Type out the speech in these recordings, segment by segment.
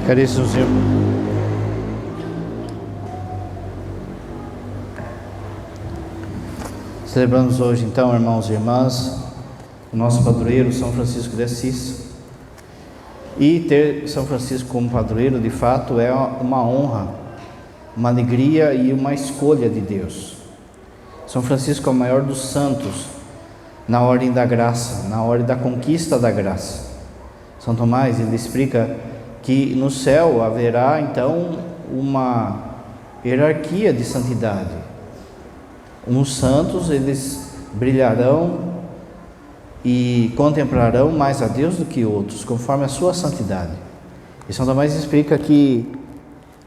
Caríssimos irmãos, celebramos hoje então, irmãos e irmãs, o nosso padroeiro São Francisco de Assis. E ter São Francisco como padroeiro, de fato, é uma honra, uma alegria e uma escolha de Deus. São Francisco é o maior dos santos na ordem da graça, na ordem da conquista da graça. São Tomás, ele explica que no céu haverá então uma hierarquia de santidade. Uns santos, eles brilharão e contemplarão mais a Deus do que outros, conforme a sua santidade. E São Tomás explica que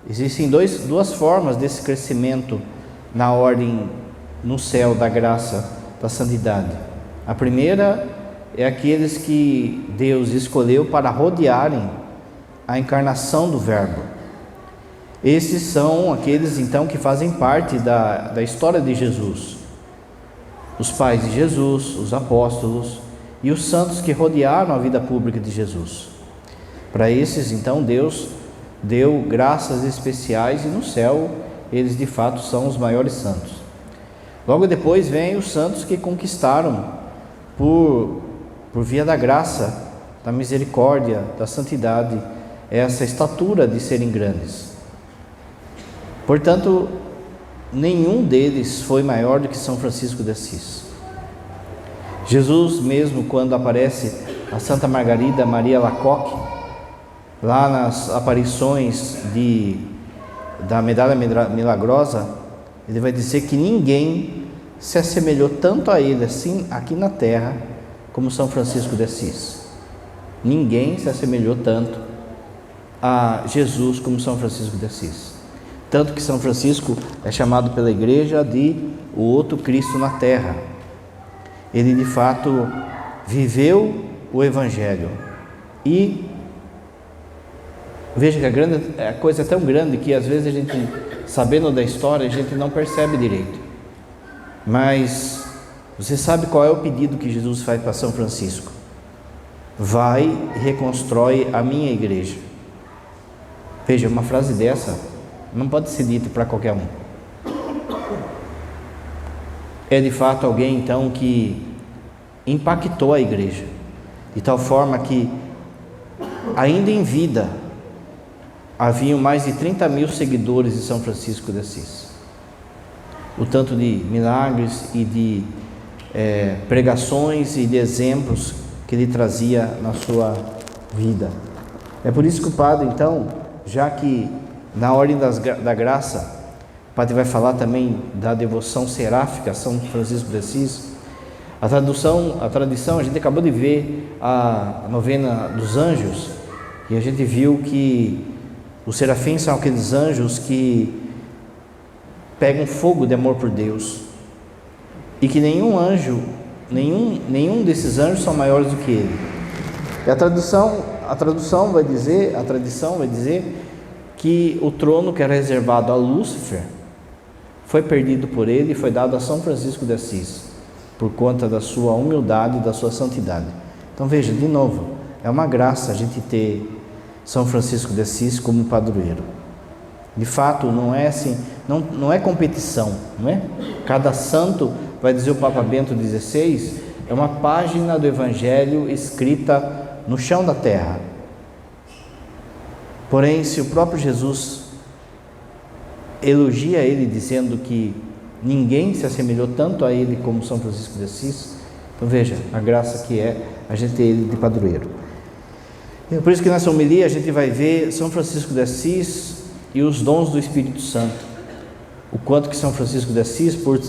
existem duas formas desse crescimento na ordem no céu da graça, da santidade. A primeira é aqueles que Deus escolheu para rodearem a encarnação do Verbo. Esses são aqueles então que fazem parte da história de Jesus, os pais de Jesus, os apóstolos e os santos que rodearam a vida pública de Jesus. Para esses então Deus deu graças especiais e no céu eles de fato são os maiores santos. Logo depois vem os santos que conquistaram por via da graça, da misericórdia, da santidade, essa estatura de serem grandes. Portanto, nenhum deles foi maior do que São Francisco de Assis. Jesus mesmo, quando aparece a Santa Margarida Maria Alacoque, lá nas aparições da medalha milagrosa, ele vai dizer que ninguém se assemelhou tanto a ele assim aqui na terra como São Francisco de Assis. Ninguém se assemelhou tanto a Jesus como São Francisco de Assis. Tanto que São Francisco é chamado pela igreja de o outro Cristo na terra. Ele de fato viveu o Evangelho. E veja que a coisa é tão grande que às vezes a gente, sabendo da história, a gente não percebe direito. Mas você sabe qual é o pedido que Jesus faz para São Francisco? Vai e reconstrói a minha igreja. Veja, uma frase dessa não pode ser dita para qualquer um. É de fato alguém então que impactou a igreja, de tal forma que ainda em vida haviam mais de 30 mil seguidores de São Francisco de Assis. O tanto de milagres e de pregações e de exemplos que ele trazia na sua vida. É por isso que o padre então, já que na ordem da graça, o padre vai falar também da devoção seráfica a São Francisco de Assis. A tradição, a gente acabou de ver a novena dos anjos, e a gente viu que os serafins são aqueles anjos que pegam fogo de amor por Deus, e que nenhum desses anjos são maiores do que ele. E a tradição vai dizer que o trono que era reservado a Lúcifer foi perdido por ele e foi dado a São Francisco de Assis, por conta da sua humildade e da sua santidade. Então veja, de novo, é uma graça a gente ter São Francisco de Assis como padroeiro. De fato, não é assim, não é competição, não é? Cada santo, vai dizer o Papa Bento XVI, é uma página do Evangelho escrita no chão da terra. Porém, se o próprio Jesus elogia ele dizendo que ninguém se assemelhou tanto a ele como São Francisco de Assis, então veja a graça que é a gente ter ele de padroeiro. É por isso que nessa homilia a gente vai ver São Francisco de Assis e os dons do Espírito Santo. O quanto que São Francisco de Assis, por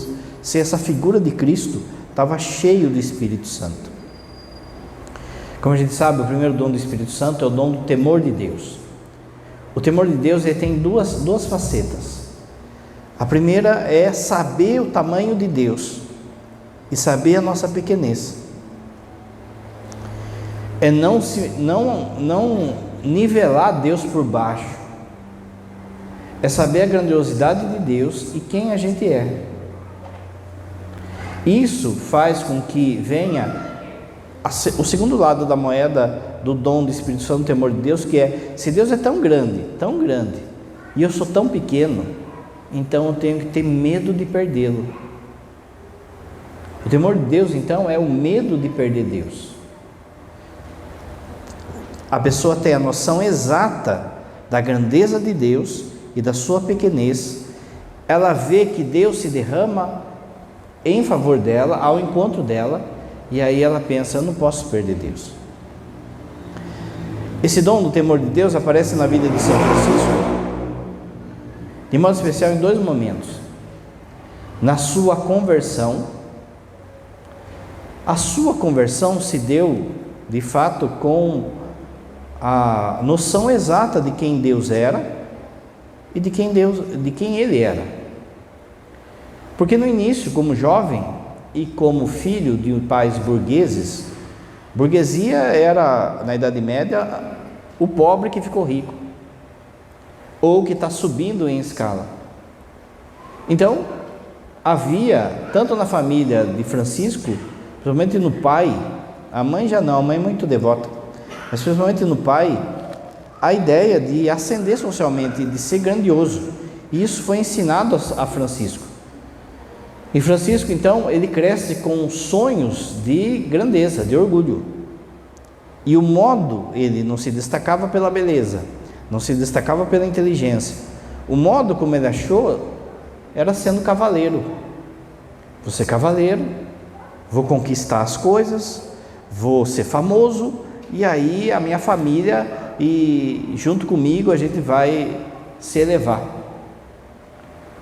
ser essa figura de Cristo, estava cheio do Espírito Santo. Como a gente sabe, o primeiro dom do Espírito Santo é o dom do temor de Deus. O temor de Deus ele tem duas facetas. A primeira é saber o tamanho de Deus e saber a nossa pequenez. É não nivelar Deus por baixo. É saber a grandiosidade de Deus e quem a gente é. Isso faz com que venha o segundo lado da moeda do dom do Espírito Santo, do temor de Deus, que é, se Deus é tão grande, e eu sou tão pequeno, então eu tenho que ter medo de perdê-lo. O temor de Deus, então, é o medo de perder Deus. A pessoa tem a noção exata da grandeza de Deus e da sua pequenez. Ela vê que Deus se derrama em favor dela, ao encontro dela, e aí ela pensa, eu não posso perder Deus. Esse dom do temor de Deus aparece na vida de São Francisco, de modo especial em 2 momentos. Na sua conversão, a sua conversão se deu, de fato, com a noção exata de quem Deus era e de quem Ele era. Porque no início, como jovem e como filho de pais burgueses, burguesia era, na Idade Média, o pobre que ficou rico, ou que está subindo em escala. Então, havia, tanto na família de Francisco, principalmente no pai, a mãe já não, a mãe é muito devota, mas principalmente no pai, a ideia de ascender socialmente, de ser grandioso, e isso foi ensinado a Francisco. E Francisco, então, ele cresce com sonhos de grandeza, de orgulho. E o modo, ele não se destacava pela beleza, não se destacava pela inteligência. O modo como ele achou era sendo cavaleiro. Vou ser cavaleiro, vou conquistar as coisas, vou ser famoso, e aí a minha família e junto comigo a gente vai se elevar.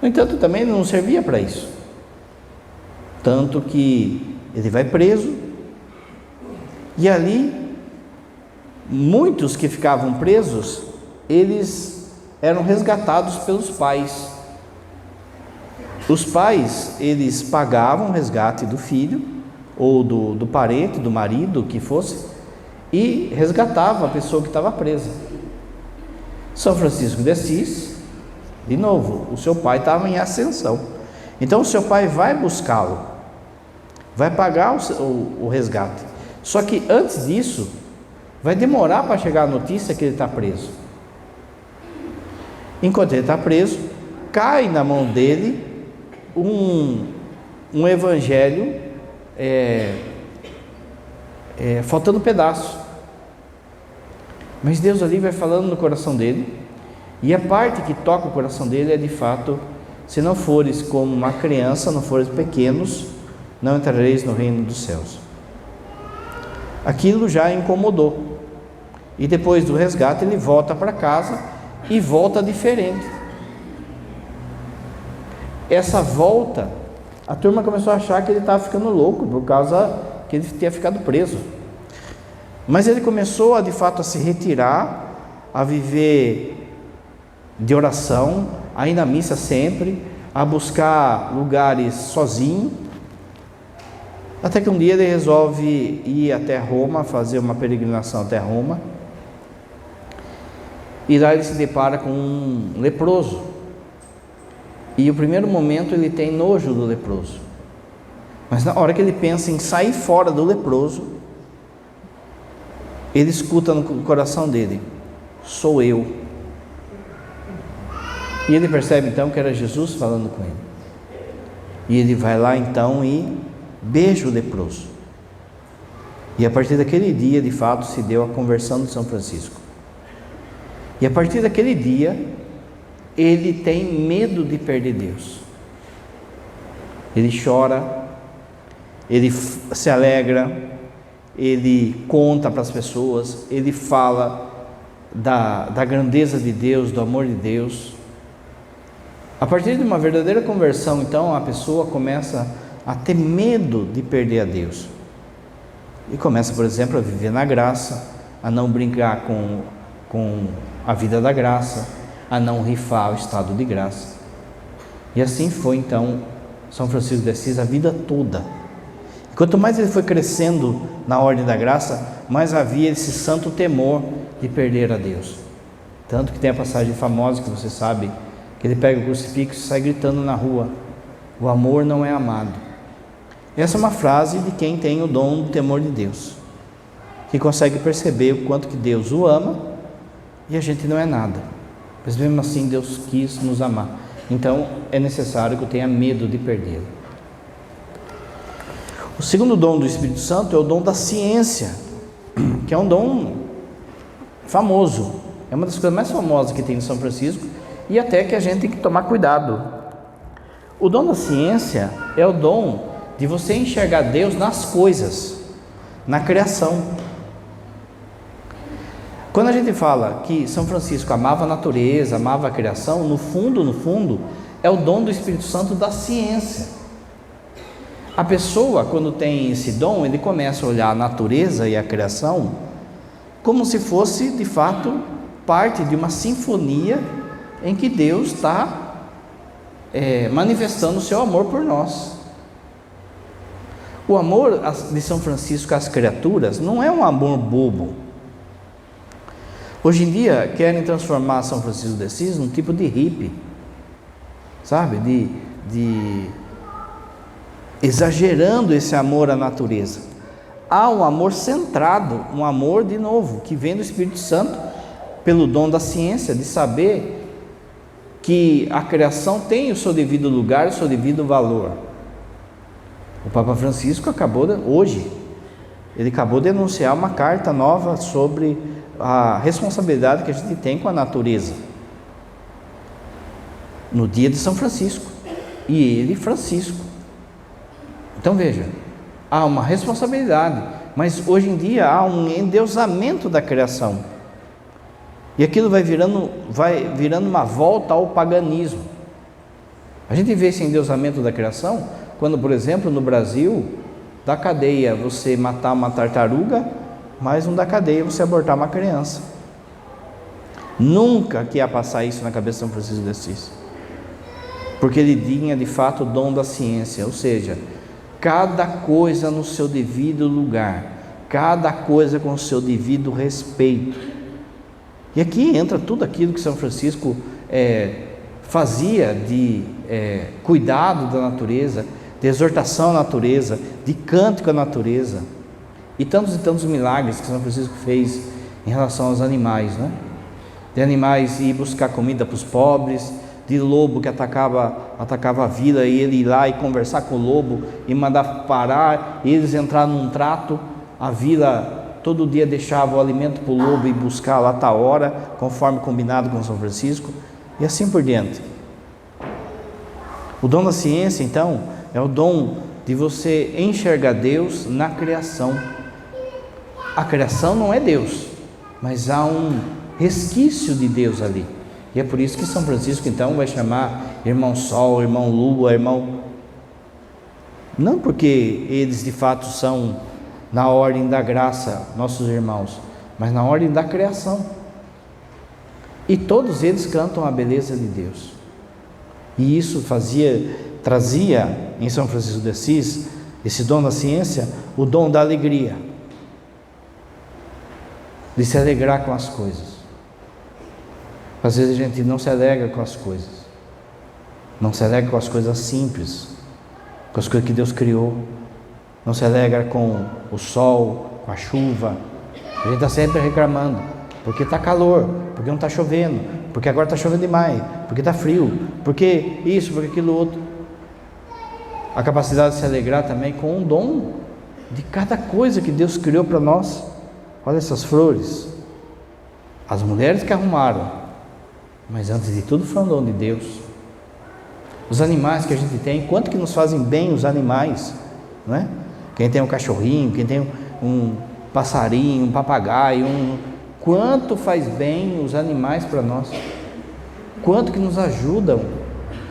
No entanto, também não servia para isso. Tanto que ele vai preso, e ali muitos que ficavam presos, eles eram resgatados pelos pais. Os pais, eles pagavam o resgate do filho, ou do parente, do marido, que fosse, e resgatavam a pessoa que estava presa. São Francisco de Assis, de novo, o seu pai estava em ascensão, então o seu pai vai buscá-lo, vai pagar o resgate. Só que antes disso, vai demorar para chegar a notícia que ele está preso. Enquanto ele está preso, cai na mão dele um evangelho faltando pedaço. Mas Deus ali vai falando no coração dele, e a parte que toca o coração dele é de fato: se não fores como uma criança, não fores pequenos, não entrareis no reino dos céus. Aquilo já incomodou, e depois do resgate ele volta para casa e volta diferente. Essa volta, a turma começou a achar que ele estava ficando louco por causa que ele tinha ficado preso, mas ele começou a de fato a se retirar, a viver de oração, a ir na missa sempre, a buscar lugares sozinho, até que um dia ele resolve ir até Roma, fazer uma peregrinação até Roma, e lá ele se depara com um leproso, e no primeiro momento ele tem nojo do leproso, mas na hora que ele pensa em sair fora do leproso, ele escuta no coração dele: sou eu. E ele percebe então que era Jesus falando com ele, e ele vai lá então e beija o leproso, e a partir daquele dia de fato se deu a conversão de São Francisco. E a partir daquele dia ele tem medo de perder Deus. Ele chora, ele se alegra, ele conta para as pessoas, ele fala da grandeza de Deus, do amor de Deus. A partir de uma verdadeira conversão, então, a pessoa começa a ter medo de perder a Deus, e começa, por exemplo, a viver na graça, a não brincar com a vida da graça, a não rifar o estado de graça. E assim foi então São Francisco de Assis a vida toda. E quanto mais ele foi crescendo na ordem da graça, mais havia esse santo temor de perder a Deus. Tanto que tem a passagem famosa que você sabe, que ele pega o crucifixo e sai gritando na rua: o amor não é amado. Essa é uma frase de quem tem o dom do temor de Deus. que consegue perceber o quanto que Deus o ama e a gente não é nada, mas mesmo assim Deus quis nos amar. Então é necessário que eu tenha medo de perdê-lo. O segundo dom do Espírito Santo é o dom da ciência, que é um dom famoso, é uma das coisas mais famosas que tem em São Francisco, e até que a gente tem que tomar cuidado. O dom da ciência é o dom de você enxergar Deus nas coisas, na criação. Quando a gente fala que São Francisco amava a natureza, amava a criação, no fundo, é o dom do Espírito Santo da ciência. A pessoa, quando tem esse dom, ele começa a olhar a natureza e a criação como se fosse, de fato, parte de uma sinfonia em que Deus está manifestando o seu amor por nós. O amor de São Francisco às criaturas não é um amor bobo. Hoje em dia querem transformar São Francisco de Assis num tipo de hippie, sabe? Exagerando esse amor à natureza. Há um amor centrado, um amor, de novo, que vem do Espírito Santo, pelo dom da ciência, de saber que a criação tem o seu devido lugar, o seu devido valor. O Papa Francisco hoje, ele acabou de anunciar uma carta nova sobre a responsabilidade que a gente tem com a natureza, no dia de São Francisco, e ele, Francisco. Então veja, há uma responsabilidade, mas hoje em dia há um endeusamento da criação, e aquilo vai virando uma volta ao paganismo. A gente vê esse endeusamento da criação quando, por exemplo, no Brasil, da cadeia você matar uma tartaruga, mas não da cadeia você abortar uma criança. Nunca que ia passar isso na cabeça de São Francisco de Assis, porque ele tinha de fato o dom da ciência, ou seja, cada coisa no seu devido lugar, cada coisa com o seu devido respeito. E aqui entra tudo aquilo que São Francisco fazia de cuidado da natureza, de exortação à natureza, de cântico à natureza, e tantos milagres que São Francisco fez em relação aos animais, né? De animais ir buscar comida para os pobres, de lobo que atacava a vila, e ele ir lá e conversar com o lobo e mandar parar, e eles entrar num trato, a vila todo dia deixava o alimento para o lobo e buscar lá tal hora, conforme combinado com São Francisco, e assim por diante. O dom da ciência, então, é o dom de você enxergar Deus na criação. A criação não é Deus, mas há um resquício de Deus ali. E é por isso que São Francisco então vai chamar irmão Sol, irmão Lua, irmão... Não porque eles de fato são na ordem da graça, nossos irmãos, mas na ordem da criação. E todos eles cantam a beleza de Deus. E isso trazia em São Francisco de Assis, esse dom da ciência, o dom da alegria, de se alegrar com as coisas. Às vezes a gente não se alegra com as coisas, não se alegra com as coisas simples, com as coisas que Deus criou, não se alegra com o sol, com a chuva. A gente está sempre reclamando, porque está calor, porque não está chovendo, porque agora está chovendo demais, porque está frio, porque isso, porque aquilo outro. A capacidade de se alegrar também com um dom de cada coisa que Deus criou para nós. Olha essas flores, as mulheres que arrumaram, mas antes de tudo foi um dom de Deus. Os animais que a gente tem, quanto que nos fazem bem os animais, não é? Quem tem um cachorrinho, quem tem um passarinho, um papagaio, quanto faz bem os animais para nós, quanto que nos ajudam,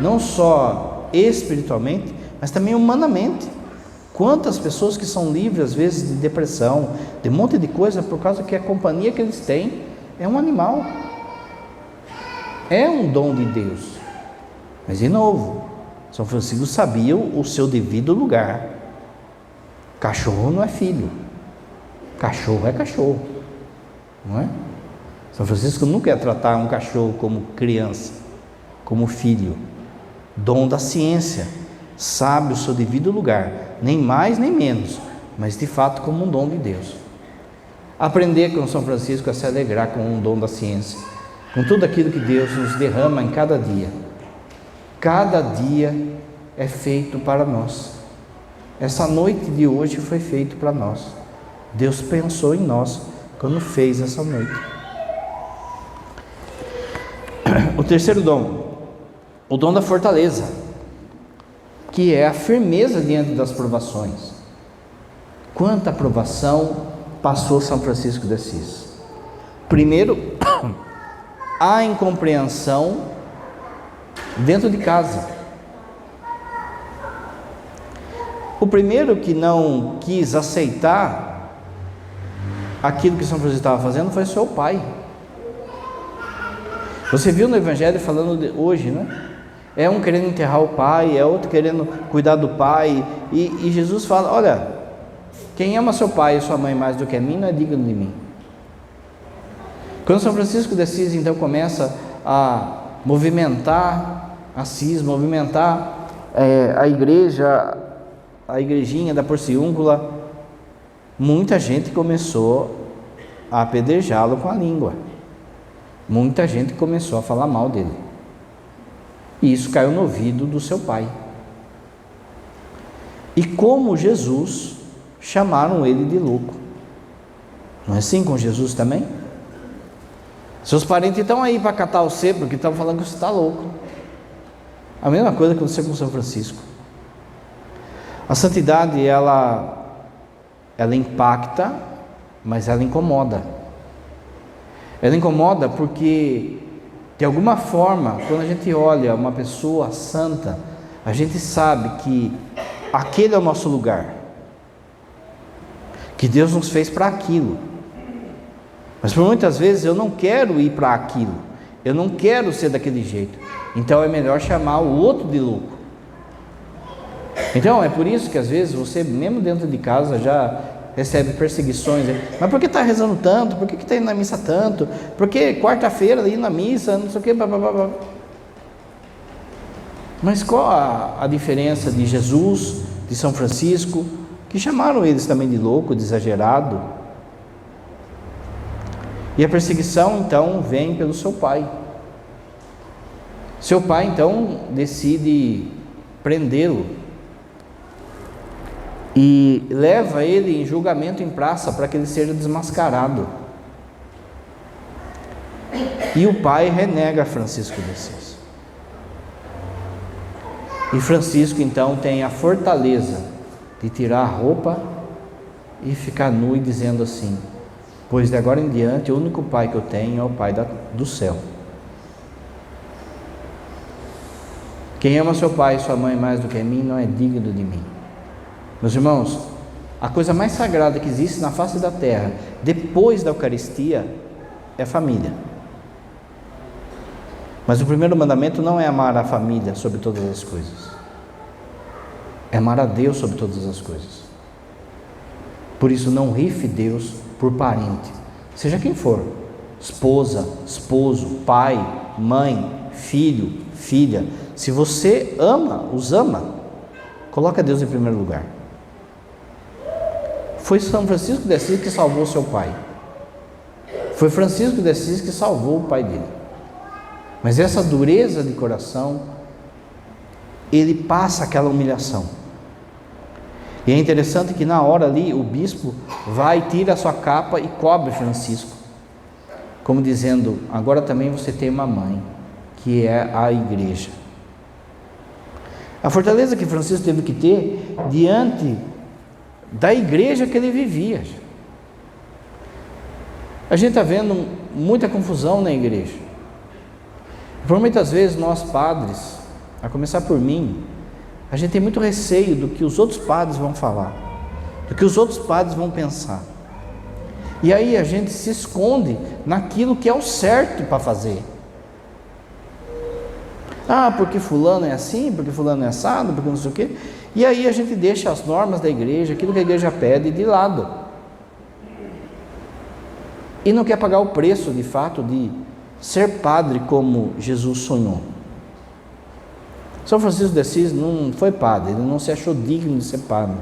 não só espiritualmente, mas também humanamente. Quantas pessoas que são livres às vezes de depressão, de um monte de coisa, por causa que a companhia que eles têm é um animal, é um dom de Deus. Mas de novo, São Francisco sabia o seu devido lugar. Cachorro não é filho, cachorro é cachorro, não é? São Francisco nunca ia tratar um cachorro como criança, como filho. Dom da ciência, sabe o seu devido lugar, nem mais nem menos, mas de fato como um dom de Deus. Aprender com São Francisco a se alegrar com o dom da ciência, com tudo aquilo que Deus nos derrama em cada dia. Cada dia é feito para nós. Essa noite de hoje foi feito para nós. Deus pensou em nós quando fez essa noite. O terceiro dom, o dom da fortaleza, que é a firmeza diante das provações. Quanta provação passou São Francisco de Assis. Primeiro, a incompreensão dentro de casa. O primeiro que não quis aceitar aquilo que São Francisco estava fazendo foi seu pai. Você viu no Evangelho falando hoje, né? É um querendo enterrar o pai, é outro querendo cuidar do pai, e Jesus fala: olha, quem ama seu pai e sua mãe mais do que a mim não é digno de mim. Quando São Francisco de Assis então começa a movimentar Assis, movimentar a igreja, a igrejinha da Porciúncula, muita gente começou a apedrejá-lo com a língua. Muita gente começou a falar mal dele. E isso caiu no ouvido do seu pai. E como Jesus, chamaram ele de louco. Não é assim com Jesus também? Seus parentes estão aí para catar você, porque estão falando que você está louco. A mesma coisa aconteceu com São Francisco. A santidade, ela impacta, mas ela incomoda. Ela incomoda porque, de alguma forma, quando a gente olha uma pessoa santa, a gente sabe que aquele é o nosso lugar, que Deus nos fez para aquilo. Mas por muitas vezes eu não quero ir para aquilo, eu não quero ser daquele jeito, então é melhor chamar o outro de louco. Então é por isso que às vezes você, mesmo dentro de casa, já recebe perseguições. Mas por que está rezando tanto? Por que está indo na missa tanto? Por que quarta-feira ir na missa, não sei o que, blá, blá, blá, blá. Mas qual a diferença de Jesus, de São Francisco, que chamaram eles também de louco, de exagerado? E a perseguição então vem pelo seu pai. Seu pai então decide prendê-lo e leva ele em julgamento em praça para que ele seja desmascarado. E o pai renega Francisco de Assis. E Francisco então tem a fortaleza de tirar a roupa e ficar nu e dizendo assim: pois de agora em diante o único pai que eu tenho é o Pai do céu. Quem ama seu pai e sua mãe mais do que a mim não é digno de mim. Meus irmãos, a coisa mais sagrada que existe na face da terra, depois da Eucaristia, é a família. Mas o primeiro mandamento não é amar a família sobre todas as coisas, é amar a Deus sobre todas as coisas. Por isso não rife Deus por parente, seja quem for, esposa, esposo, pai, mãe, filho, filha. Se você os ama, coloca Deus em primeiro lugar. Foi São Francisco de Assis que salvou seu pai. Foi Francisco de Assis que salvou o pai dele. Mas essa dureza de coração, ele passa aquela humilhação. E é interessante que na hora ali, o bispo vai, tira a sua capa e cobre Francisco, como dizendo: agora também você tem uma mãe, que é a igreja. A fortaleza que Francisco teve que ter diante da igreja que ele vivia. A gente está vendo muita confusão na igreja. Por muitas vezes nós padres, a começar por mim, a gente tem muito receio do que os outros padres vão falar, do que os outros padres vão pensar. E aí a gente se esconde naquilo que é o certo para fazer. Ah, porque fulano é assim, porque fulano é assado, porque não sei o quê. E aí a gente deixa as normas da igreja, aquilo que a igreja pede, de lado. E não quer pagar o preço, de fato, de ser padre como Jesus sonhou. São Francisco de Assis não foi padre, ele não se achou digno de ser padre.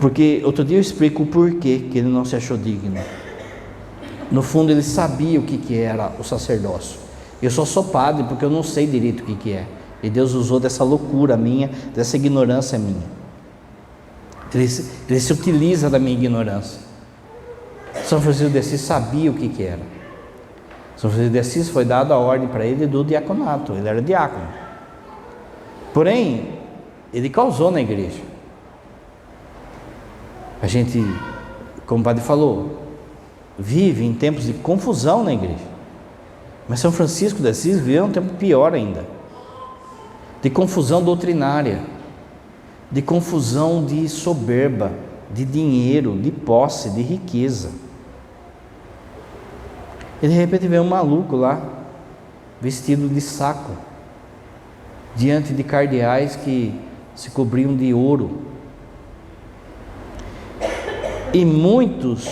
Porque outro dia eu explico o porquê que ele não se achou digno. No fundo ele sabia o que era o sacerdócio. Eu só sou padre porque eu não sei direito o que é. E Deus usou dessa loucura minha, dessa ignorância minha. Ele se utiliza da minha ignorância. São Francisco de Assis sabia o que era. São Francisco de Assis foi dada a ordem para ele do diaconato. Ele era diácono. Porém, ele causou na igreja. A gente, como o padre falou, vive em tempos de confusão na igreja. Mas São Francisco de Assis viveu um tempo pior ainda, de confusão doutrinária, de confusão de soberba, de dinheiro, de posse, de riqueza. E de repente veio um maluco lá, vestido de saco, diante de cardeais que se cobriam de ouro. E muitos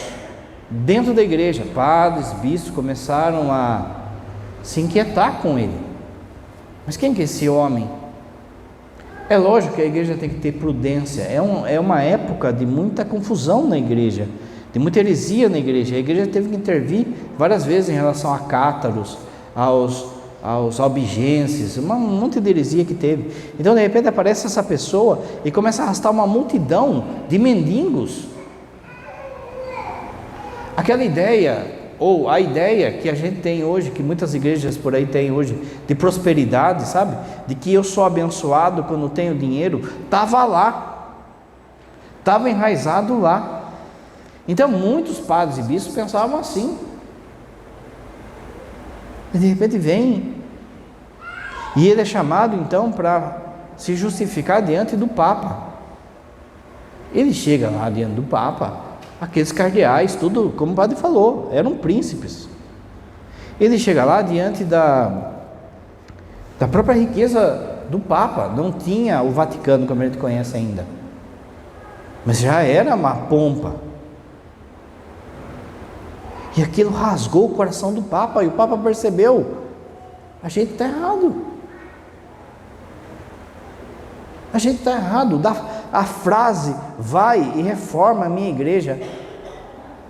dentro da igreja, padres, bispos, começaram a se inquietar com ele. Mas quem que é esse homem? É lógico que a igreja tem que ter prudência. É uma época de muita confusão na igreja, de muita heresia na igreja. A igreja teve que intervir várias vezes em relação a cátaros, aos albigenses, um monte de heresia que teve. Então de repente aparece essa pessoa e começa a arrastar uma multidão de mendigos. Aquela ideia, ou a ideia que a gente tem hoje, que muitas igrejas por aí têm hoje, de prosperidade, sabe? De que eu sou abençoado quando tenho dinheiro, estava lá, estava enraizado lá. Então muitos padres e bispos pensavam assim. E de repente vem, e ele é chamado então para se justificar diante do Papa. Ele chega lá diante do Papa. Aqueles cardeais, tudo, como o padre falou, eram príncipes. Ele chega lá diante da própria riqueza do Papa. Não tinha o Vaticano como a gente conhece ainda, mas já era uma pompa. E aquilo rasgou o coração do Papa, e o Papa percebeu: a gente está errado. A gente está errado. A frase, vai e reforma a minha igreja,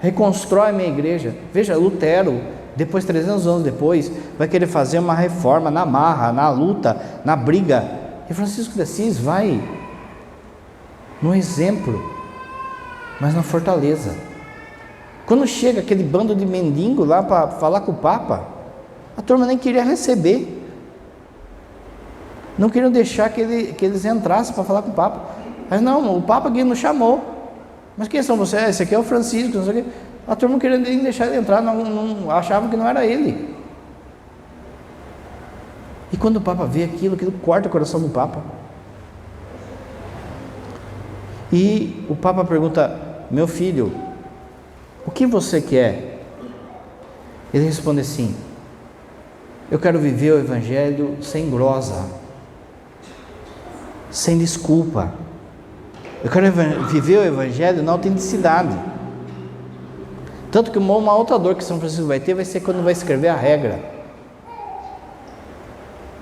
reconstrói a minha igreja. Veja, Lutero, depois, 300 anos depois, vai querer fazer uma reforma na marra, na luta, na briga. E Francisco de Assis vai no exemplo, mas na fortaleza. Quando chega aquele bando de mendigo lá para falar com o Papa, a turma nem queria receber. Não queriam deixar que eles entrassem para falar com o Papa. Mas não, o Papa aqui nos chamou. Mas quem são vocês? Esse aqui é o Francisco, não sei o quê. A turma não queria nem deixar ele entrar, não achava que não era ele. E quando o Papa vê aquilo corta o coração do Papa. E o Papa pergunta: meu filho, o que você quer? Ele responde assim: eu quero viver o Evangelho sem glosa, sem desculpa. Eu quero viver o Evangelho na autenticidade. Tanto que uma outra dor que São Francisco vai ter vai ser quando vai escrever a regra.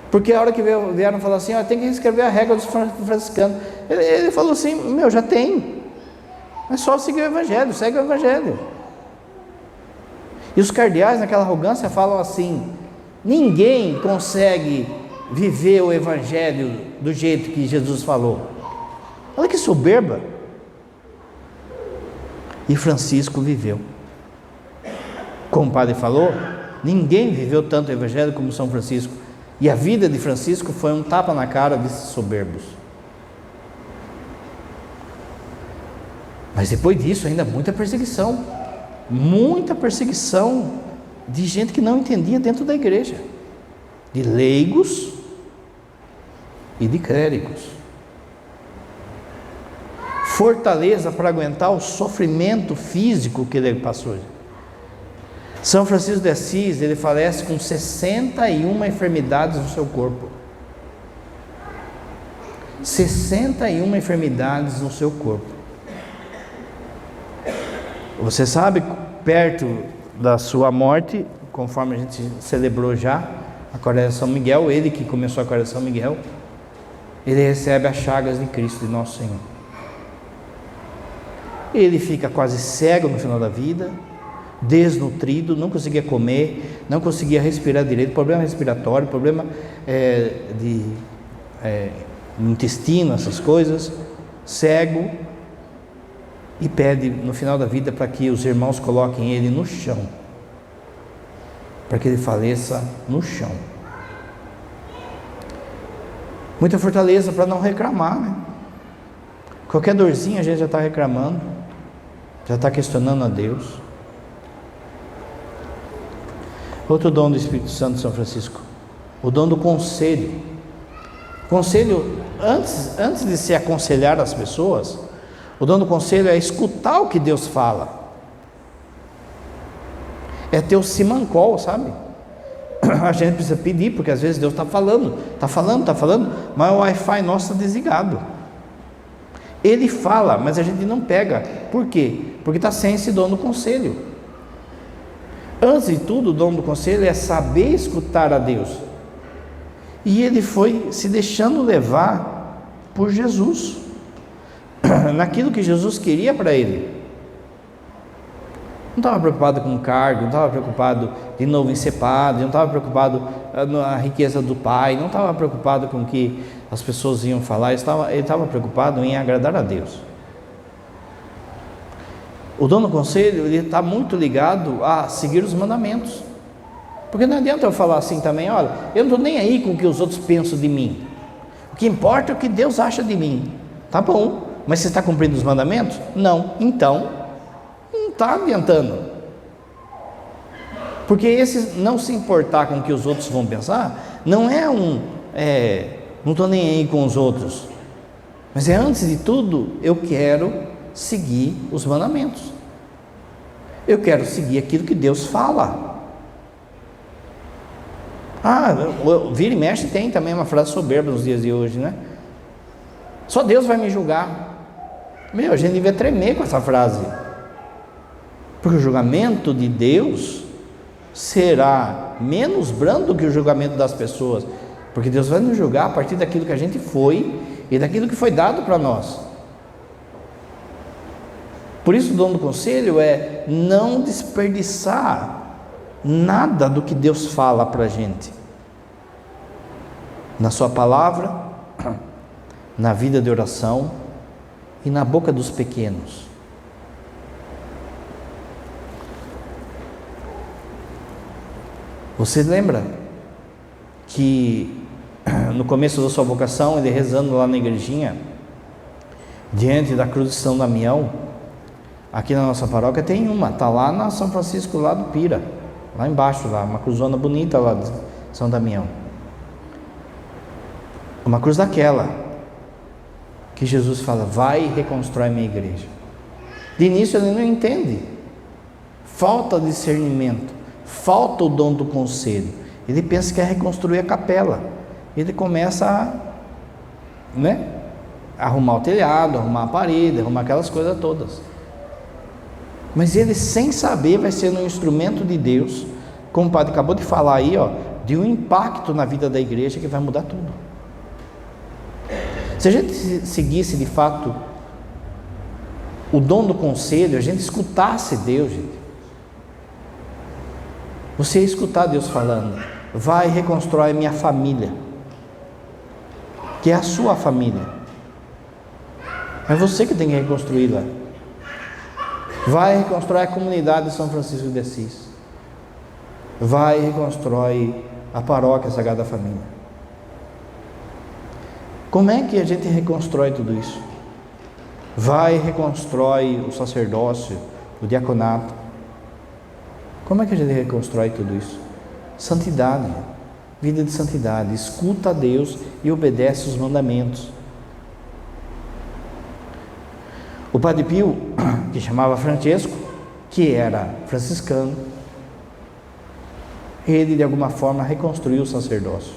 Porque a hora que vieram falar assim, tem que escrever a regra dos franciscanos, ele falou assim: já tem, é só seguir o Evangelho, segue o Evangelho. E os cardeais naquela arrogância falam assim: ninguém consegue viver o Evangelho do jeito que Jesus falou. Olha que soberba. E Francisco viveu. Como o padre falou, ninguém viveu tanto o Evangelho como São Francisco. E a vida de Francisco foi um tapa na cara desses soberbos. Mas depois disso ainda muita perseguição de gente que não entendia dentro da igreja, de leigos e de clérigos. Fortaleza para aguentar o sofrimento físico que ele passou. São Francisco de Assis, ele falece com 61 enfermidades no seu corpo. 61 enfermidades no seu corpo. Você sabe, perto da sua morte, conforme a gente celebrou já a Quaresma de São Miguel, ele que começou a Quaresma de São Miguel, ele recebe as chagas de Cristo, de Nosso Senhor. Ele fica quase cego no final da vida, desnutrido, não conseguia comer, não conseguia respirar direito, problema respiratório, problema de intestino, essas coisas, cego, e pede no final da vida para que os irmãos coloquem ele no chão, para que ele faleça no chão. Muita fortaleza para não reclamar, né? Qualquer dorzinha a gente já está reclamando, já está questionando a Deus. Outro dom do Espírito Santo de São Francisco, o dom do conselho. Conselho, antes de se aconselhar as pessoas, o dom do conselho é escutar o que Deus fala. É ter o simancol, sabe? A gente precisa pedir, porque às vezes Deus está falando, mas o Wi-Fi nosso está desligado. Ele fala, mas a gente não pega. Por quê? Porque está sem esse dom do conselho. Antes de tudo, o dom do conselho é saber escutar a Deus. E ele foi se deixando levar por Jesus, naquilo que Jesus queria para ele. Não estava preocupado com cargo, não estava preocupado de novo em ser padre, não estava preocupado na riqueza do pai, não estava preocupado com o que as pessoas iam falar, ele estava preocupado em agradar a Deus. O dom do conselho, ele está muito ligado a seguir os mandamentos, porque não adianta eu falar assim também, olha, eu não estou nem aí com o que os outros pensam de mim, o que importa é o que Deus acha de mim. Tá bom, mas você está cumprindo os mandamentos? Não, então não está adiantando, porque esse não se importar com o que os outros vão pensar, não é não estou nem aí com os outros, mas antes de tudo, eu quero seguir os mandamentos, eu quero seguir aquilo que Deus fala. Vira e mexe tem também uma frase soberba nos dias de hoje, né? Só Deus vai me julgar. A gente devia tremer com essa frase, porque o julgamento de Deus será menos brando que o julgamento das pessoas, porque Deus vai nos julgar a partir daquilo que a gente foi e daquilo que foi dado para nós. Por isso o dom do conselho é não desperdiçar nada do que Deus fala para a gente, na sua palavra, na vida de oração e na boca dos pequenos. Você lembra que no começo da sua vocação, ele rezando lá na igrejinha, diante da cruz de São Damião, aqui na nossa paróquia tem uma, está lá na São Francisco, lá do Pira, lá embaixo, lá, uma cruzona bonita lá de São Damião, uma cruz daquela, que Jesus fala, vai e reconstrói minha igreja. De início ele não entende, falta discernimento, falta o dom do conselho, ele pensa que é reconstruir a capela, ele começa a arrumar o telhado, arrumar a parede, arrumar aquelas coisas todas, mas ele sem saber vai ser um instrumento de Deus, como o padre acabou de falar aí, de um impacto na vida da igreja que vai mudar tudo. Se a gente seguisse de fato o dom do conselho, a gente escutasse Deus, gente, você ia escutar Deus falando, vai e reconstrói minha família, que é a sua família, é você que tem que reconstruí-la. Vai e reconstrói a comunidade de São Francisco de Assis, vai e reconstrói a paróquia Sagrada Família. Como é que a gente reconstrói tudo isso? Vai e reconstrói o sacerdócio, o diaconato. Como é que a gente reconstrói tudo isso? Santidade, vida de santidade, escuta a Deus e obedece os mandamentos. O Padre Pio, que chamava Francesco, que era franciscano, ele de alguma forma reconstruiu o sacerdócio.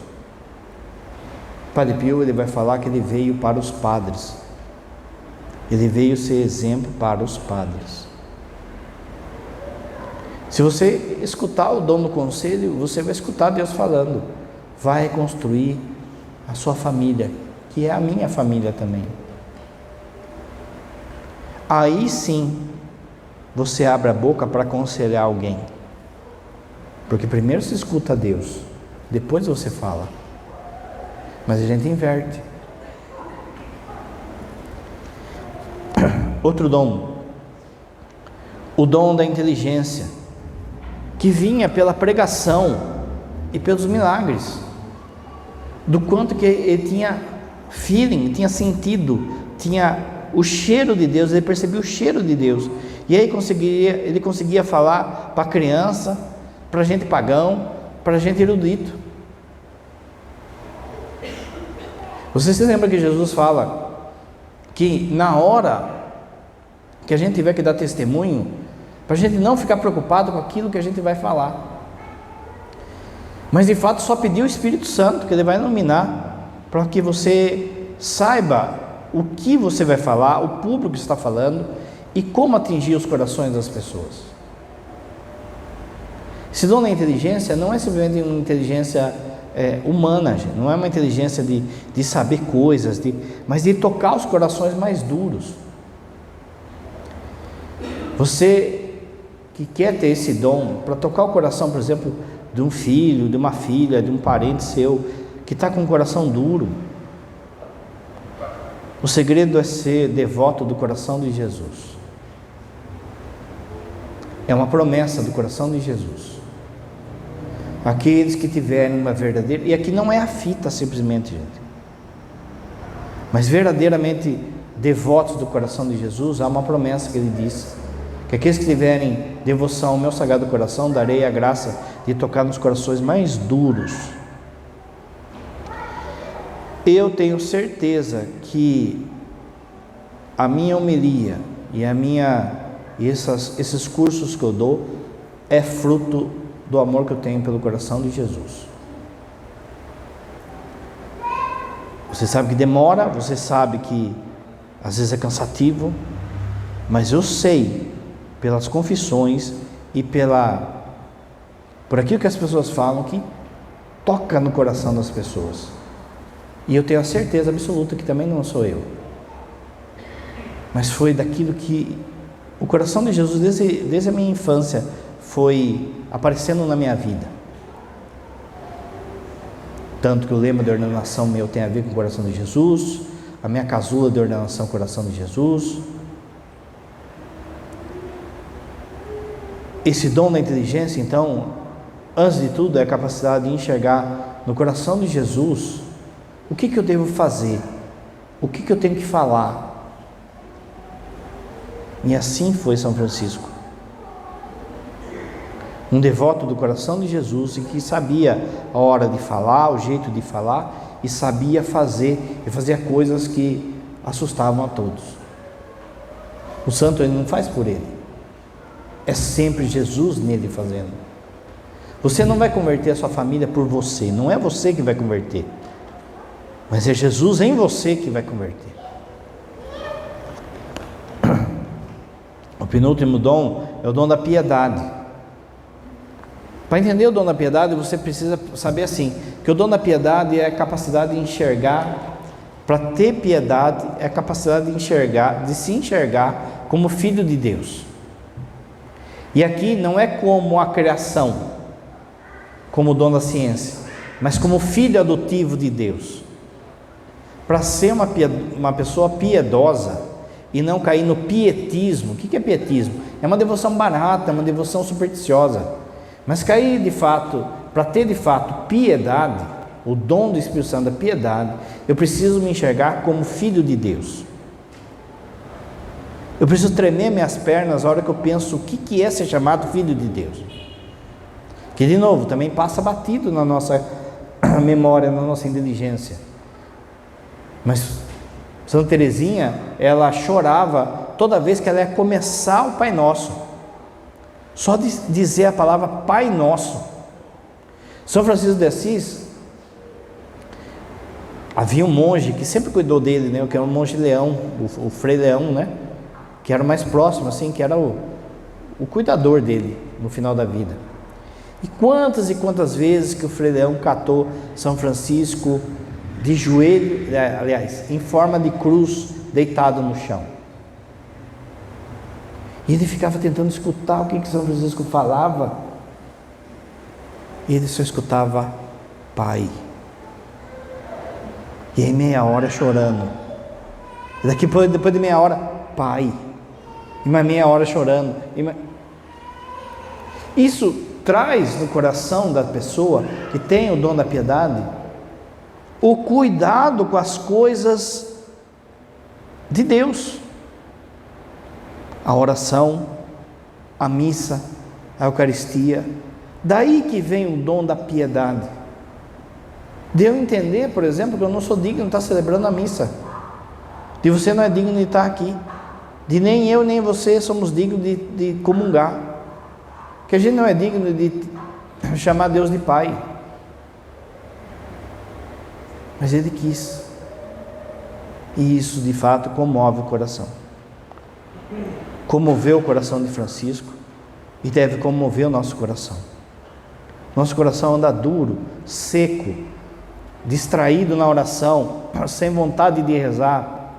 O Padre Pio, ele vai falar que ele veio para os padres, ele veio ser exemplo para os padres. Se você escutar o dom do conselho, você vai escutar Deus falando, vai reconstruir a sua família, que é a minha família também. aí sim você abre a boca para aconselhar alguém. Porque primeiro você escuta a Deus, depois você fala. Mas a gente inverte. Outro dom, o dom da inteligência, que vinha pela pregação e pelos milagres, do quanto que ele tinha feeling, tinha sentido, tinha o cheiro de Deus, ele percebia o cheiro de Deus, e aí ele conseguia falar para criança, para gente pagão, para gente erudito. Você se lembra que Jesus fala que na hora que a gente tiver que dar testemunho, para a gente não ficar preocupado com aquilo que a gente vai falar, mas de fato só pedir o Espírito Santo, que ele vai iluminar, para que você saiba o que você vai falar, o público que está falando e como atingir os corações das pessoas. Esse dom da inteligência não é simplesmente uma inteligência humana, gente. Não é uma inteligência de saber coisas, mas de tocar os corações mais duros. Você que quer ter esse dom para tocar o coração, por exemplo, de um filho, de uma filha, de um parente seu que está com o coração duro, o segredo é ser devoto do coração de Jesus. É uma promessa do coração de Jesus. Aqueles que tiverem uma verdadeira, e aqui não é a fita simplesmente, gente, mas verdadeiramente devotos do coração de Jesus, há uma promessa que ele diz, que aqueles que tiverem devoção ao meu sagrado coração, darei a graça de tocar nos corações mais duros. Eu tenho certeza que a minha homilia e esses cursos que eu dou é fruto do amor que eu tenho pelo coração de Jesus. Você sabe que demora, você sabe que às vezes é cansativo, mas eu sei pelas confissões e por aquilo que as pessoas falam, que toca no coração das pessoas. E eu tenho a certeza absoluta que também não sou eu, mas foi daquilo que o coração de Jesus desde a minha infância foi aparecendo na minha vida. Tanto que o lema de ordenação meu tem a ver com o coração de Jesus, a minha casula de ordenação coração de Jesus. Esse dom da inteligência, então, antes de tudo, é a capacidade de enxergar no coração de Jesus o que eu devo fazer, o que eu tenho que falar. E assim foi São Francisco, um devoto do coração de Jesus, e que sabia a hora de falar, o jeito de falar, e sabia fazer, e fazia coisas que assustavam a todos. O santo ele não faz por ele, é sempre Jesus nele fazendo. Você não vai converter a sua família por você, não é você que vai converter, mas é Jesus em você que vai converter. O penúltimo dom é o dom da piedade. Para entender o dom da piedade, você precisa saber assim, que o dom da piedade é a capacidade de enxergar. Para ter piedade é a capacidade de enxergar, de se enxergar como filho de Deus. E aqui não é como a criação, como o dom da ciência, mas como filho adotivo de Deus. Para ser uma pessoa piedosa e não cair no pietismo. O que é pietismo? É uma devoção barata, é uma devoção supersticiosa. Mas cair de fato, para ter de fato piedade, o dom do Espírito Santo da piedade, eu preciso me enxergar como filho de Deus. Eu preciso tremer minhas pernas na hora que eu penso o que é ser chamado filho de Deus. Que de novo, também passa batido na nossa memória, na nossa inteligência. Mas Santa Teresinha, ela chorava toda vez que ela ia começar o Pai Nosso. Só de dizer a palavra Pai Nosso. São Francisco de Assis, havia um monge que sempre cuidou dele, né? Que era o monge Leão, o Frei Leão, né? Que era o mais próximo, assim, que era o cuidador dele no final da vida. E quantas vezes que o Frei Leão catou São Francisco de joelho, aliás, em forma de cruz, deitado no chão. E ele ficava tentando escutar o que São Francisco falava. E ele só escutava Pai. E aí meia hora chorando. E depois de meia hora, Pai. E mais meia hora chorando. Isso traz no coração da pessoa que tem o dom da piedade o cuidado com as coisas de Deus. A oração, a missa, a Eucaristia. Daí que vem o dom da piedade. De eu entender, por exemplo, que eu não sou digno de estar celebrando a missa. De você não é digno de estar aqui. De nem eu nem você somos dignos de comungar. Que a gente não é digno de chamar Deus de Pai. Mas Ele quis. E isso de fato comove o coração. Comoveu o coração de Francisco e deve comover o nosso coração. Nosso coração anda duro, seco, distraído na oração, sem vontade de rezar,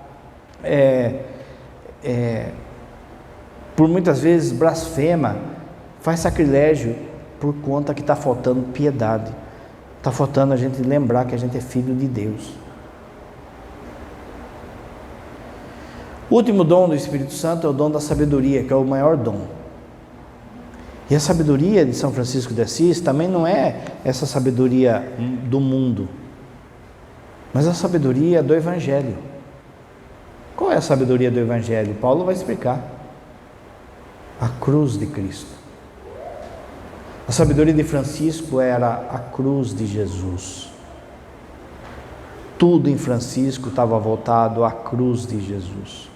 por muitas vezes blasfema, faz sacrilégio por conta que está faltando piedade, está faltando a gente lembrar que a gente é filho de Deus. O último dom do Espírito Santo é o dom da sabedoria, que é o maior dom. E a sabedoria de São Francisco de Assis também não é essa sabedoria do mundo, mas a sabedoria do Evangelho. Qual é a sabedoria do Evangelho? Paulo vai explicar. A cruz de Cristo. A sabedoria de Francisco era a cruz de Jesus. Tudo em Francisco estava voltado à cruz de Jesus.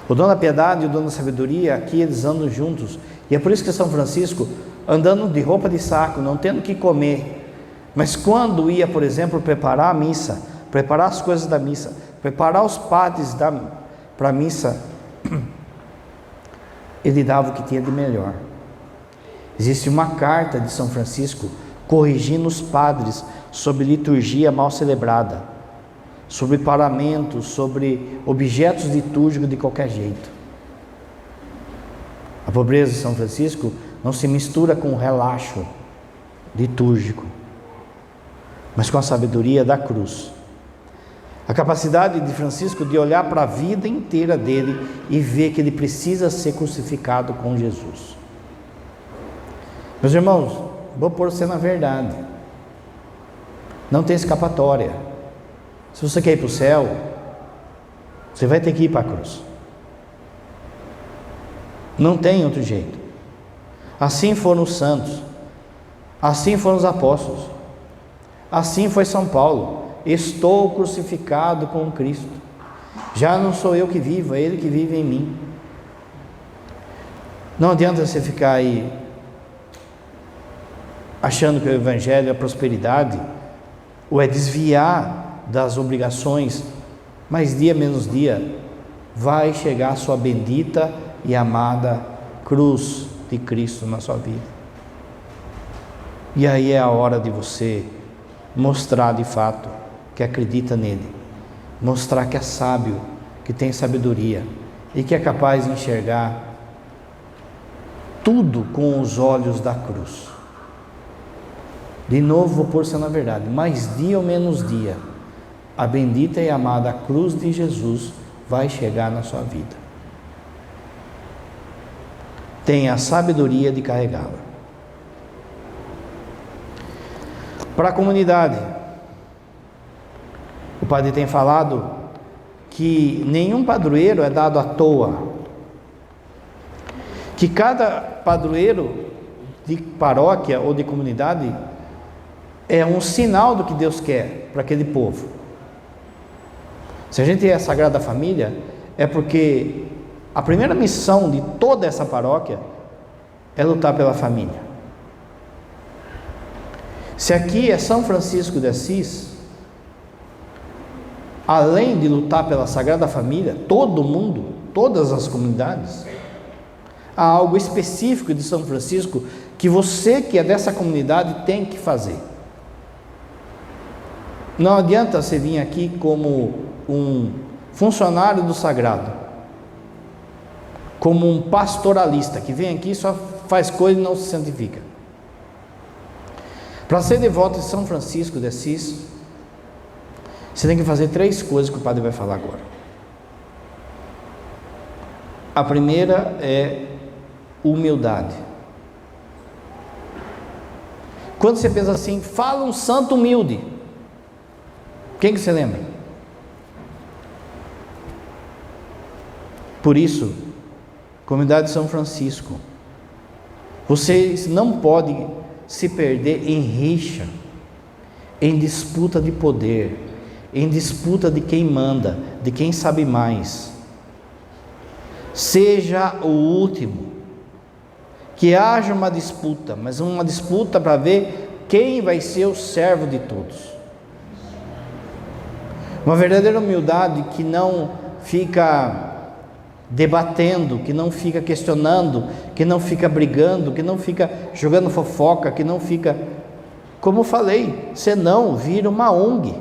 O dom da piedade e o dom da sabedoria, aqui eles andam juntos. E é por isso que São Francisco, andando de roupa de saco, não tendo o que comer, mas quando ia, por exemplo, preparar a missa, preparar as coisas da missa, preparar os padres para a missa, ele dava o que tinha de melhor. Existe uma carta de São Francisco corrigindo os padres sobre liturgia mal celebrada, sobre paramentos, sobre objetos litúrgicos de qualquer jeito. A pobreza de São Francisco não se mistura com o relaxo litúrgico, mas com a sabedoria da cruz. A capacidade de Francisco de olhar para a vida inteira dele e ver que ele precisa ser crucificado com Jesus. Meus irmãos, vou pôr você na verdade. Não tem escapatória. Se você quer ir para o céu, você vai ter que ir para a cruz. Não tem outro jeito. Assim foram os santos, assim foram os apóstolos, assim foi São Paulo. Estou crucificado com Cristo. Já não sou eu que vivo, é Ele que vive em mim. Não adianta você ficar aí achando que o Evangelho é prosperidade, ou é desviar das obrigações, mas dia menos dia vai chegar a sua bendita e amada cruz de Cristo na sua vida. E aí é a hora de você mostrar de fato que acredita nele, mostrar que é sábio, que tem sabedoria e que é capaz de enxergar tudo com os olhos da cruz. De novo vou pôr-se na verdade, mais dia ou menos dia, a bendita e amada cruz de Jesus vai chegar na sua vida. Tenha a sabedoria de carregá-la. Para a comunidade, o padre tem falado que nenhum padroeiro é dado à toa, que cada padroeiro de paróquia ou de comunidade é um sinal do que Deus quer para aquele povo. Se a gente é a Sagrada Família, é porque a primeira missão de toda essa paróquia é lutar pela família. Se aqui é São Francisco de Assis, além de lutar pela Sagrada Família, todo mundo, todas as comunidades, há algo específico de São Francisco que você que é dessa comunidade tem que fazer. Não adianta você vir aqui como um funcionário do sagrado. como um pastoralista que vem aqui, só faz coisa e não se santifica. Para ser devoto de São Francisco de Assis, você tem que fazer 3 coisas que o padre vai falar agora. A primeira é humildade. Quando você pensa assim, fala um santo humilde, quem que você lembra? Por isso, comunidade de São Francisco, vocês não podem se perder em rixa, em disputa de poder, em disputa de quem manda, de quem sabe mais. Seja o último, que haja uma disputa, mas uma disputa para ver quem vai ser o servo de todos. Uma verdadeira humildade que não fica debatendo, que não fica questionando, que não fica brigando, que não fica jogando fofoca, que não fica, como eu falei, senão vira uma ONG.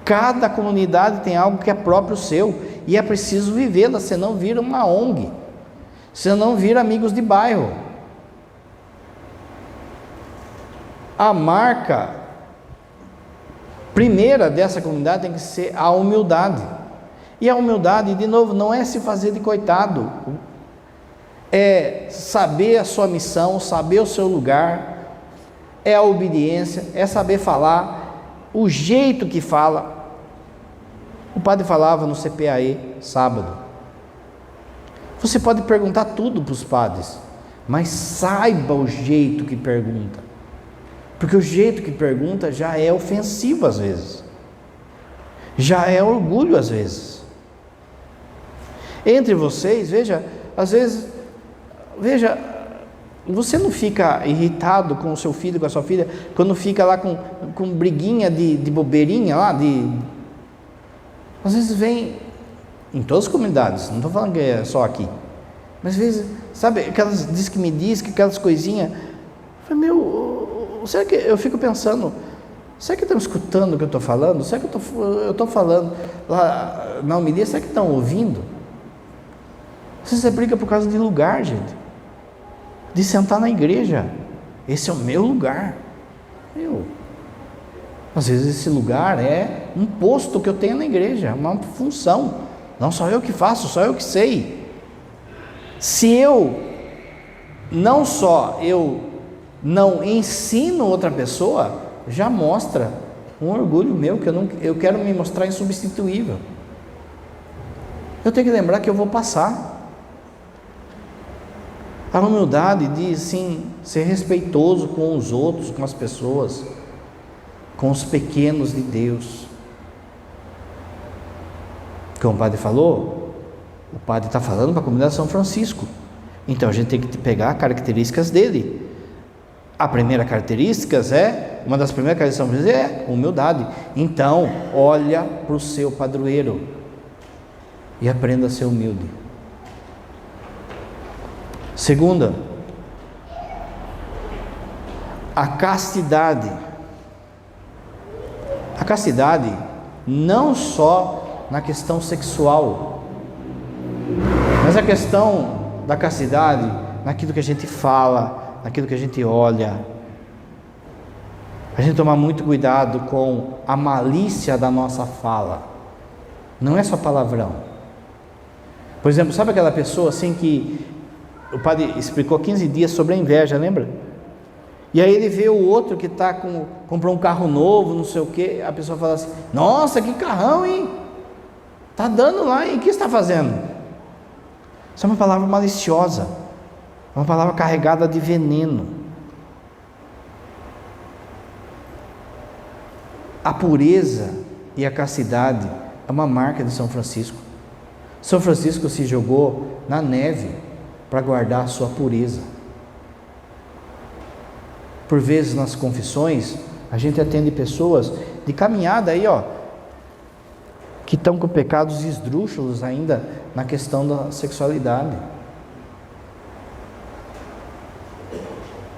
Cada comunidade tem algo que é próprio seu e é preciso vivê-la, senão vira uma ONG, senão vira amigos de bairro. A marca primeira dessa comunidade tem que ser a humildade. E a humildade, de novo, não é se fazer de coitado, é saber a sua missão, saber o seu lugar, é a obediência, é saber falar, o jeito que fala. O padre falava no CPAE sábado, você pode perguntar tudo para os padres, mas saiba o jeito que pergunta, porque o jeito que pergunta já é ofensivo às vezes, já é orgulho às vezes. Entre vocês, veja, às vezes, veja, você não fica irritado com o seu filho, com a sua filha, quando fica lá com briguinha de bobeirinha lá, às vezes vem, em todas as comunidades, não estou falando que é só aqui, mas às vezes, sabe, aquelas diz que me diz, que aquelas coisinhas, será que, eu fico pensando, será que estão escutando o que eu estou falando? Será que eu estou falando lá na homilia, será que estão ouvindo? Você briga por causa de lugar, gente, de sentar na igreja, esse é o meu lugar, às vezes esse lugar é um posto que eu tenho na igreja, uma função, não só eu que faço, só eu que sei. Se eu não ensino outra pessoa, já mostra um orgulho meu, que eu quero me mostrar insubstituível. Eu tenho que lembrar que eu vou passar. A humildade diz sim, ser respeitoso com os outros, com as pessoas, com os pequenos de Deus. Como o padre falou, o padre está falando para a comunidade de São Francisco, então a gente tem que pegar características dele. A primeira característica uma das primeiras características de São Francisco é humildade. Então, olha para o seu padroeiro e aprenda a ser humilde. Segunda, a castidade. A castidade não só na questão sexual, mas a questão da castidade naquilo que a gente fala, naquilo que a gente olha. A gente tomar muito cuidado com a malícia da nossa fala. Não é só palavrão. Por exemplo, sabe aquela pessoa assim que o padre explicou 15 dias sobre a inveja, lembra? E aí ele vê o outro que comprou um carro novo, não sei o que, a pessoa fala assim, nossa, que carrão, hein? Tá dando lá, hein? O que está fazendo? Isso é uma palavra maliciosa, uma palavra carregada de veneno. A pureza e a castidade é uma marca de São Francisco. São Francisco se jogou na neve para guardar a sua pureza. Por vezes nas confissões, a gente atende pessoas de caminhada aí, que estão com pecados esdrúxulos ainda na questão da sexualidade.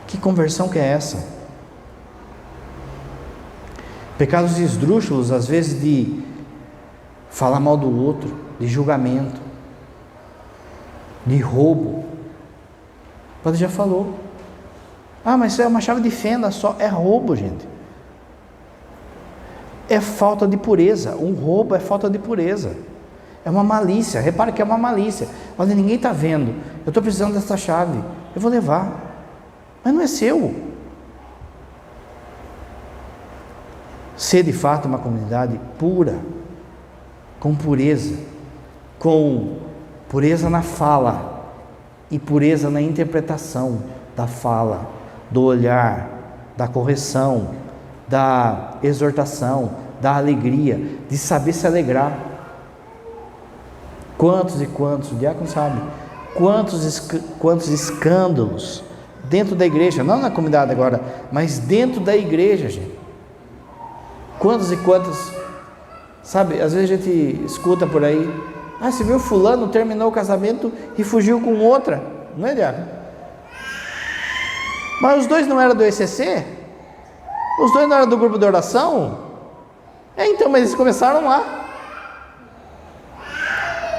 Que conversão que é essa? Pecados esdrúxulos, às vezes de falar mal do outro, de julgamento. de roubo. O padre já falou. Ah, mas isso é uma chave de fenda só. É roubo, gente. É falta de pureza. Um roubo é falta de pureza. É uma malícia. Repare que é uma malícia. Olha, ninguém está vendo. Eu estou precisando dessa chave. Eu vou levar. Mas não é seu. Ser de fato uma comunidade pura, com pureza na fala e pureza na interpretação da fala, do olhar, da correção, da exortação, da alegria, de saber se alegrar. Quantos e quantos, o diácono sabe, quantos escândalos dentro da igreja, não na comunidade agora, mas dentro da igreja, gente. Quantos e quantos, sabe, às vezes a gente escuta por aí, ah, você viu fulano terminou o casamento e fugiu com outra, não é, diácono? Mas os dois não eram do ECC? Os dois não eram do grupo de oração? Então, mas eles começaram lá.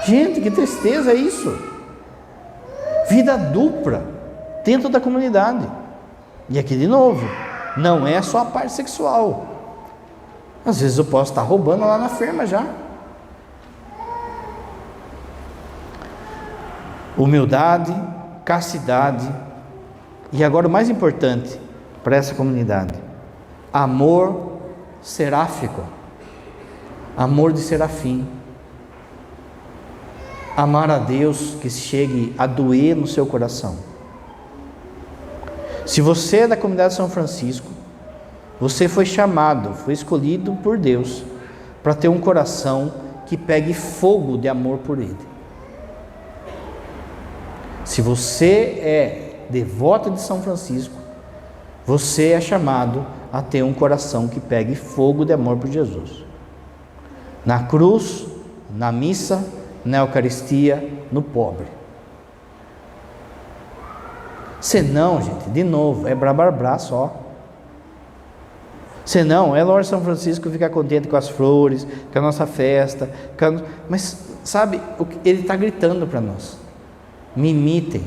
Gente, que tristeza é isso. Vida dupla dentro da comunidade. E aqui de novo, não é só a parte sexual. Às vezes eu posso estar roubando lá na firma já. Humildade, castidade e agora o mais importante para essa comunidade, amor seráfico, amor de serafim. Amar a Deus que chegue a doer no seu coração. Se você é da comunidade de São Francisco, você foi chamado, foi escolhido por Deus para ter um coração que pegue fogo de amor por Ele. Se você é devoto de São Francisco, você é chamado a ter um coração que pegue fogo de amor por Jesus. Na cruz, na missa, na Eucaristia, no pobre. Senão, gente, de novo, é brá só. Senão, é lógico São Francisco ficar contente com as flores, com a nossa festa, mas sabe, ele está gritando para nós: me imitem,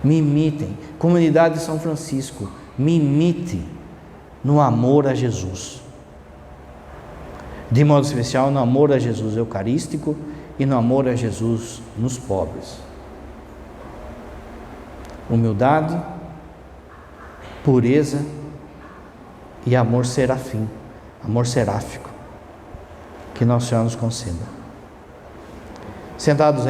me imitem, comunidade de São Francisco, me imite no amor a Jesus, de modo especial no amor a Jesus eucarístico e no amor a Jesus nos pobres. Humildade, pureza e amor serafim, amor seráfico, que Nosso Senhor nos conceda. Sentados em